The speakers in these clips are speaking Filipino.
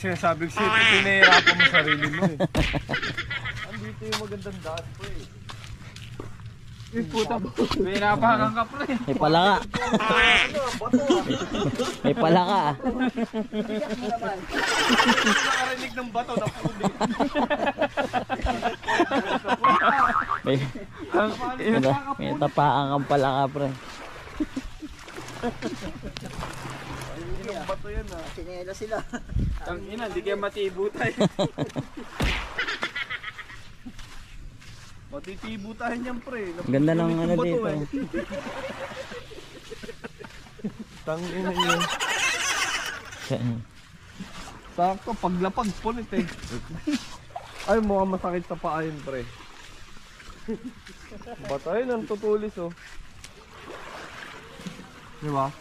sinasabi ko sa'yo, pinahirapan mo sarili mo eh. Andito yung magandang daan po eh. Puta, pinapakan ka pre. May palaka. May palaka. Nakarinig ng bato na puli. May tapaan kang palaka pre. Ang bato yan ah. Sinela sila. Tangina, hindi kaya matibo tayo. Matitibo tayo niyan pre. Ganda ng ano dito. Tangina yun. Sakto, paglapag punit eh. Ay, mukhang masakit sa paa yun pre. Ba't ayun, ang tutulis oh. Diba?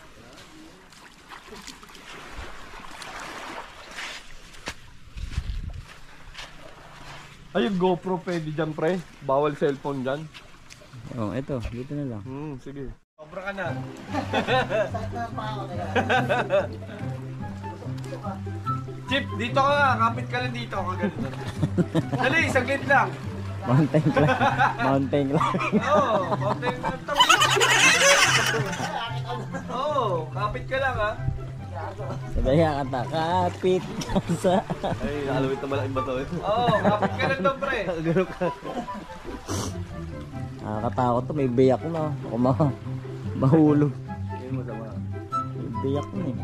Ay, yung GoPro pwede dyan pre. Bawal cellphone dyan. Oh, eto, dito na lang. Sige. Sobra ka na. Chip, dito ka nga. Kapit ka lang dito. Kaganda. Dali, saglit lang. Mountain climb. Mountain climb. Oo, mountain climb. Oo, kapit ka lang ha. Sabaya ka ta, kapit ka sa... Ay, nakalawit na malaking bato eh. Oo, kapit ka lang daw pre. Gano'n ka. Nakakatakot to, may biyak na. Ako mahulog. Yun mo sama. May biyak na eh.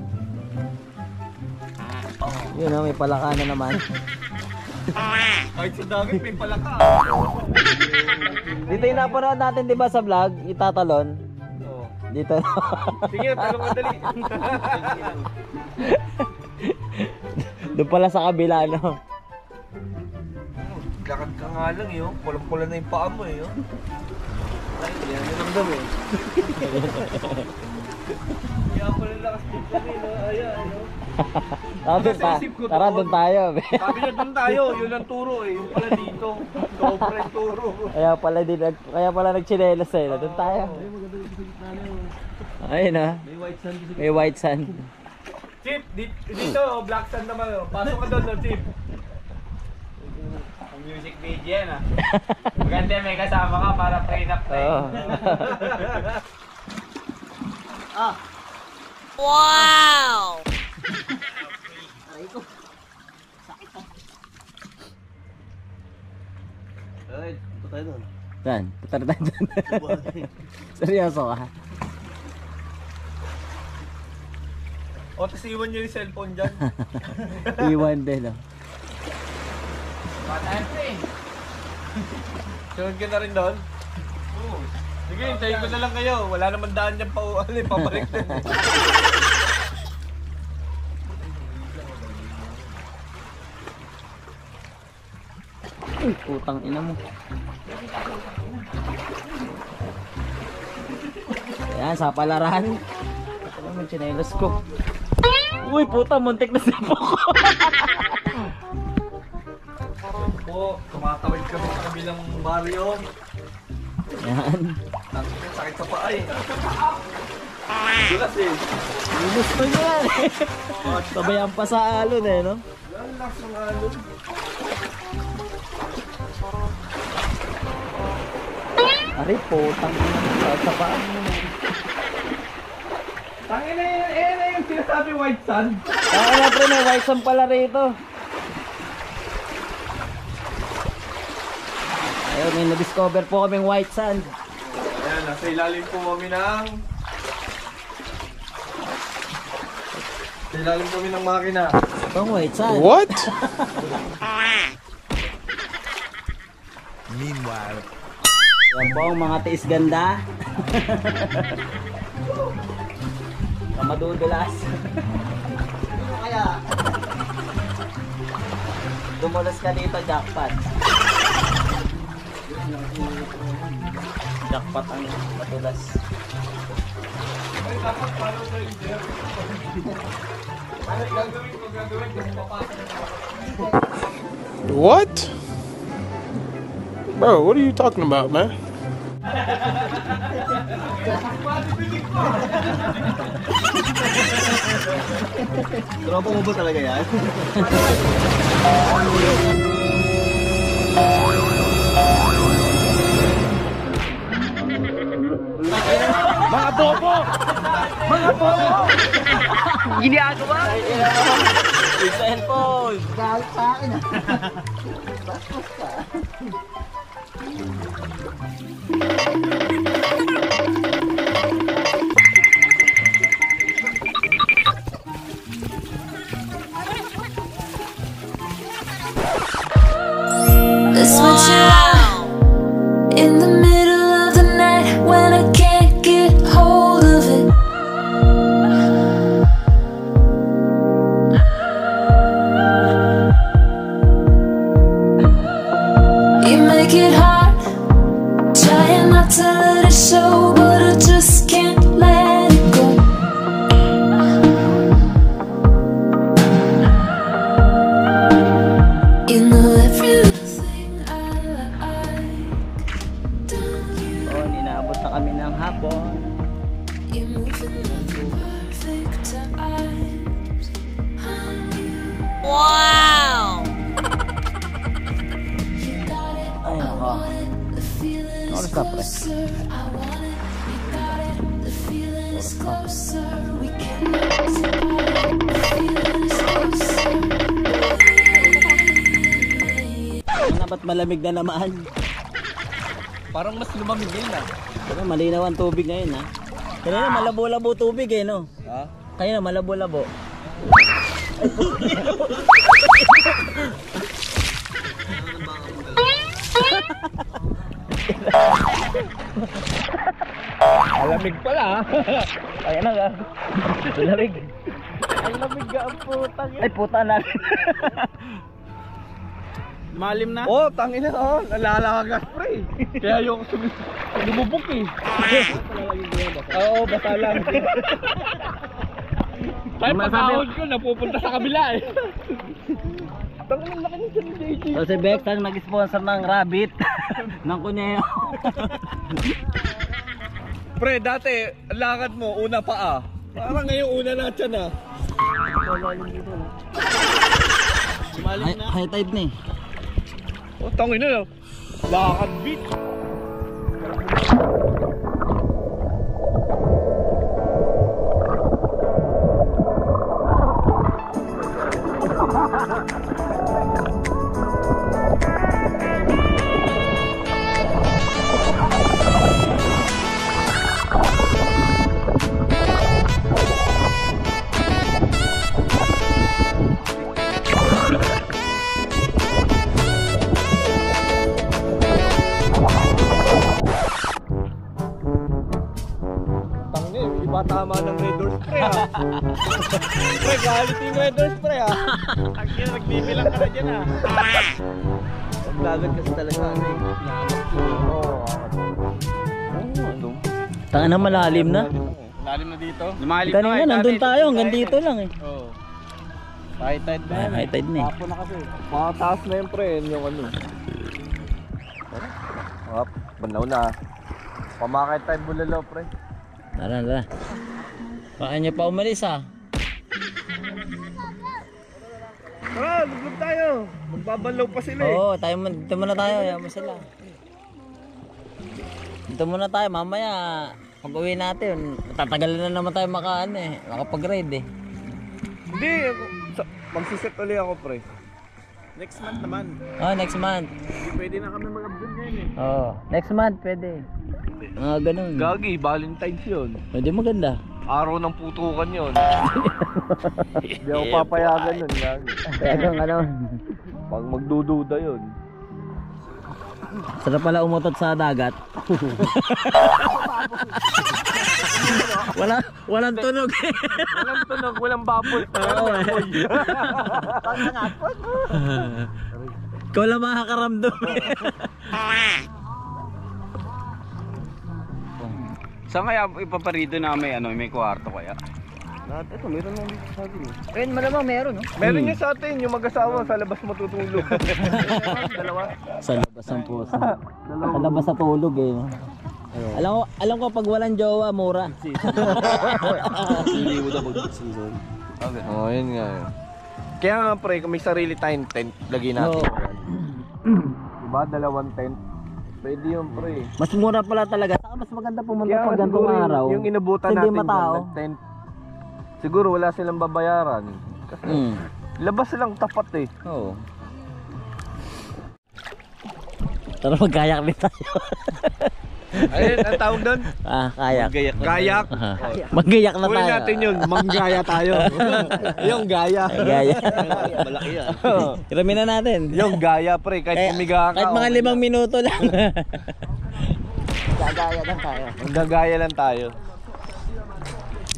Yun o, may palaka na naman. Kahit sa dagat may palaka. Dito yung napanood natin diba sa vlog, itatalon. Oo. Dito na. Sige, talong ka dali. Doon pala sa kabila no. Lakad ka nga lang eh, oh. Pulang-pula na yung paa mo eh. Oh. Ay, yan yung namdam eh. Kaya pala lakas dito eh, no? Ayan, no? Tara, doon tayo. Sabi niya doon tayo, yun ang turo eh. Yung pala dito, sobra yung turo. Kaya pala nagchinelas eh. Doon tayo. Ayun na. May white sand. May white sand. Chip, dito, black sand naman. Oh. Pasok ka doon, no, Chip. Music video yan ah. Maganda may kasama ka para prenup tayo. Ah. Wow! Aray ko. Sakit ah. Ay, punta tayo doon. Saan? Putar tayo doon. Seryoso ka? O, tapos iwan nyo yung cellphone dyan. Iwan din oh. Sunod ka na rin doon? Oo. Sige, hintayin ko na lang kayo. Wala naman daan dyan pa, pabalik din. Uy, putang ina mo. Ayan, sa palaran. Ito naman, chinelas ko. Uy, puta, muntik na sipo ko. Po, tumatawid kami sa kabilang baryo. Ayan. Sakit sa paa eh. Dulas eh. Gusto nyo yan eh. Sabayan pa sa alon eh, no? Lalas ng alon. Ari, putang ina sa paan mo. Tangin na yung sinasabi white sand. Na pre, may white sand pala rito. Ayun, may na-discover po kaming white sand. Ayan, nasa ilalim po kami ng... Sa ilalim kami ng makina. Itong white sand. What? Meanwhile, Yan po ang mga tiis ganda. Kamadudulas. Kaya, Dumulas ka dito, jackpot. Jackpot ang madulas. Ay, dapat paano na yung there? Ano gagawin kasi papasok na. What? Bro, what are you talking about, man? Tropa mo ba talaga yan? Mga bobo! Mga bobo! Ginagawa! Yung cellphone! Galit sa akin ah. Bastos ka. Let's switch it out in the middle of the night when I can't get hold of it. You make it hard, trying not to let it show, but I just can't let it go. You know everything I like. Oh, ninaabot na kami ng hapon. You're moving with the perfect times. Wow! You got it, Ay, I nako. want it, the feeling is Oras na, pre. closer. I want it, you got it, the feeling is closer. We can't separate, the feeling is closer. Ano ba't malamig na naman? Parang mas lumamig yun na. Pero malinaw ang tubig ngayon ha. Kanina malabo-labo tubig eh no? Ha? Kanina malabo-labo. Malamig pala ha. Ayan na ga. Malamig. Ang lamig ga ang putang. Ay puta natin. Malim na? Oo, tangin na oh. Nalalagas pre. Kaya yung lumubok eh. Oo, basta lang. Kahit pagkahon ko, napupunta sa kabila eh. Tangin ang laki ng San JJ. So si Bex ang nag-sponsor ng rabbit. ng kuneo. Pre, dati, lakad mo, una pa ah. Parang ngayon una na tiyan ah. High tide na eh. Oh, tangin na. Lakad beat. Iba tama ng Red Doors pre ha. Pre, galit yung Red Doors pre ha. Ang ina, nagbibilang ka na dyan ha. Ang lagat kasi talaga ano eh. Ano? Tanga na malalim na. Lalim na dito. Lumalim Kanina nandun tayo hanggang dito lang eh. Oo. High tide na yan. High tide na eh. Hapo na kasi. Mataas na yun pre, yun yung ano. Hop, banaw na. Pamakay tayo bulalo pre. Tara, tara. Baka niya pa umalis ha. Tara, luglog tayo. Magbabalaw pa sila eh. Oo, dito muna tayo. Ayaw mo sila. Dito muna tayo. Mamaya, pag uwi natin, tatagal na naman tayo makapag-ride eh. Hindi, magsiset ulit ako pre. Next month naman. Oh, next month. Hindi pwede na kami mag-upload ngayon eh. Oh, next month pwede. Mga ganun. Gagi, Valentine's yun. Pwede maganda. Araw ng putukan yun. Hindi ako papayagan nun, gagi. Kaya ano. Pag magdududa yun. Sarap pala umutot sa dagat. Walang tunog. Walang tunog, walang bubble. Oo eh. Ikaw lang makakaramdam eh. Saan kaya ipaparido na may kwarto kaya? Ito, meron lang dito sa atin. Ayun, malamang meron no? Meron niya sa atin, yung mag-asawa sa labas matutulog. Dalawa. Sa labas ang puso. Sa labas sa tulog eh. Alam ko pag walang jowa, mura. Hindi mo daw mag-season. Okay. Oh, yun nga yun. Kaya nga pre, kung may sarili tayong tent, lagay natin. Oo. Diba? 2 tent. Pwede yun pre. Mas mura pala talaga. Saka mas maganda pumunta Kaya pag nga ganitong siguro araw. yung inabutan Hindi natin matao. dyan, tent. Siguro wala silang babayaran. Kasi labas silang tapat eh. Oo. Tara mag-kayak din tayo. Ayun, ang tawag doon? Kayak. Gayak. Mag-gayak na Uwi tayo. natin yun, manggaya tayo. Yung gaya. Gaya. Malaki yan. Iramin na natin. Yung gaya pre, kahit pumiga ka. Kahit mga okay 5 minuto lang. Gagaya lang tayo. Gagaya lang tayo.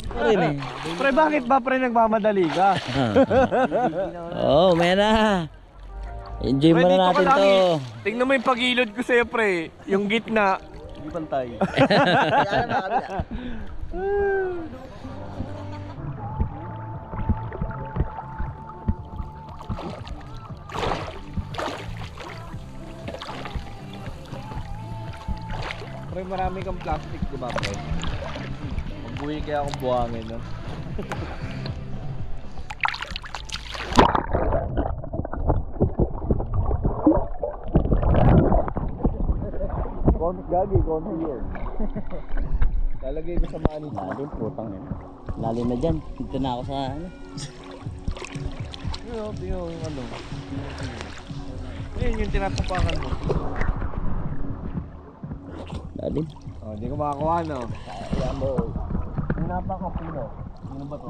Rin eh. Pre, bakit ba pre nagmamadali ka? Oo, may na. Enjoy Pre, muna dito ka natin lang to. eh. Tingnan mo yung pagilod ko sa'yo pre. Yung gitna. Hindi pantay. Kaya na kami. Pre, marami kang plastic, di ba pre? Magbuhi kaya akong buhangin, no? Konti yun. Lalagay ko sa manis. Lalim, putang yun. Lalim na dyan. Dito na ako sa ano. Yun, yung ano. Yun yung tinatapakan mo. Lalim. Oh, hindi ko makakuha, no? Kaya mo. Hinapa ko, Pino. Ano ba to?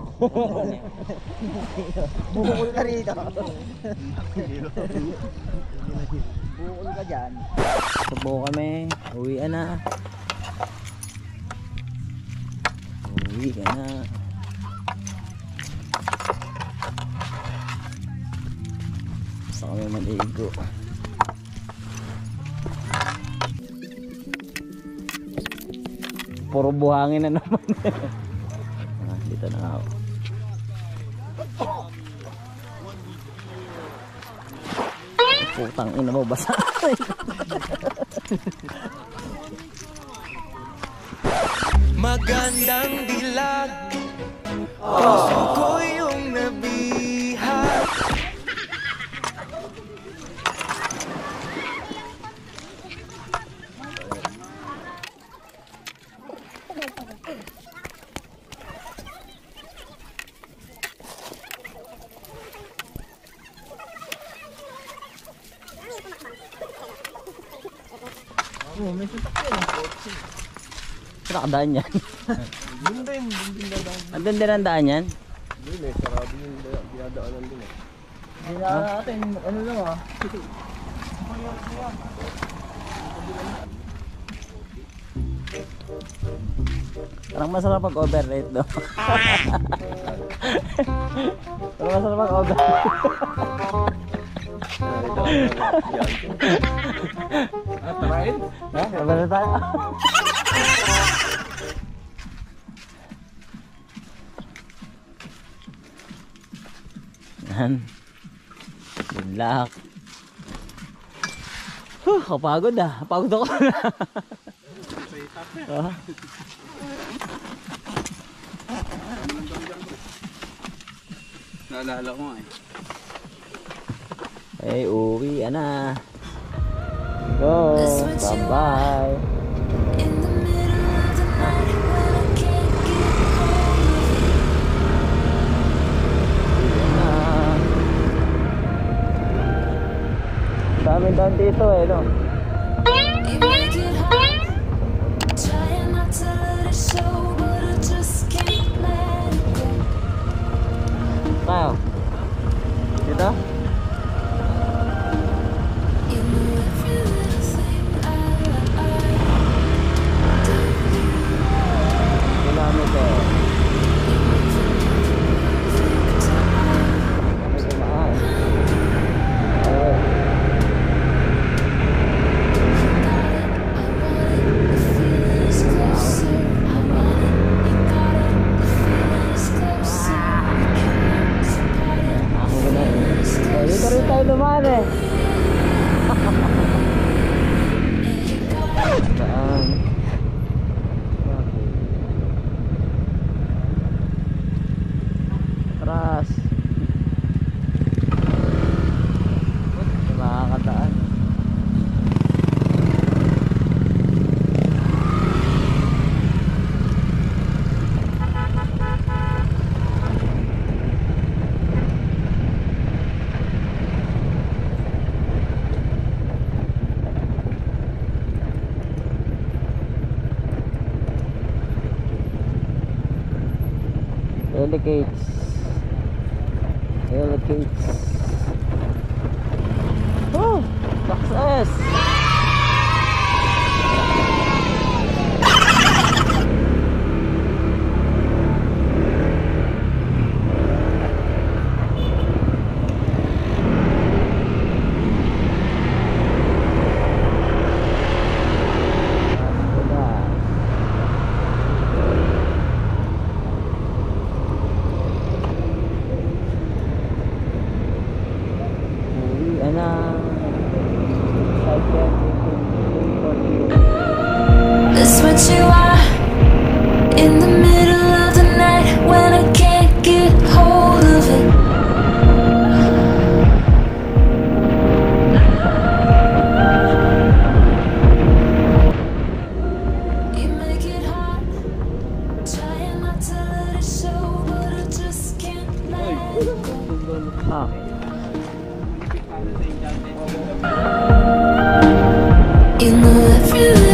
Bukol ka rito. Bukol ka dyan. Subo kami. Uwian na. Uwi ka na. Gusto kami maligo. Puro buhangin na naman. Dito na ako. Putang ina mo, basa. Magandang dilag, puso ko yung nabihag. Nakadaan yan. Andun din ang daan yan? Hindi, sarado yung dinadaanan din eh. Kailangan natin, ano lang ah. Parang masarap pag overrate do. Parang masarap pag overrate. Tarain? Ha? Overrate tayo. Yan. Good luck. Kapagod ah. Pagod ako. Ah. Naalala ko nga eh. Hey, uwi na. Go. Bye-bye. In the middle of the night when I can't get Daming down dito eh, no? you make it hard. Trying not to let it show, but I just can't let it go. Tayo. Dito? You know every little thing I do. Ginamit eh. May tumaan. Oh. Ako na eh. Oh, dito rin tayo dumaan eh. Daan. Helicates. Helicates. Oh! Success! That's what you are in the middle of the night when I can't get hold of it. You make it hard, trying not to let it show, but I just can't let it go. Ah. You know every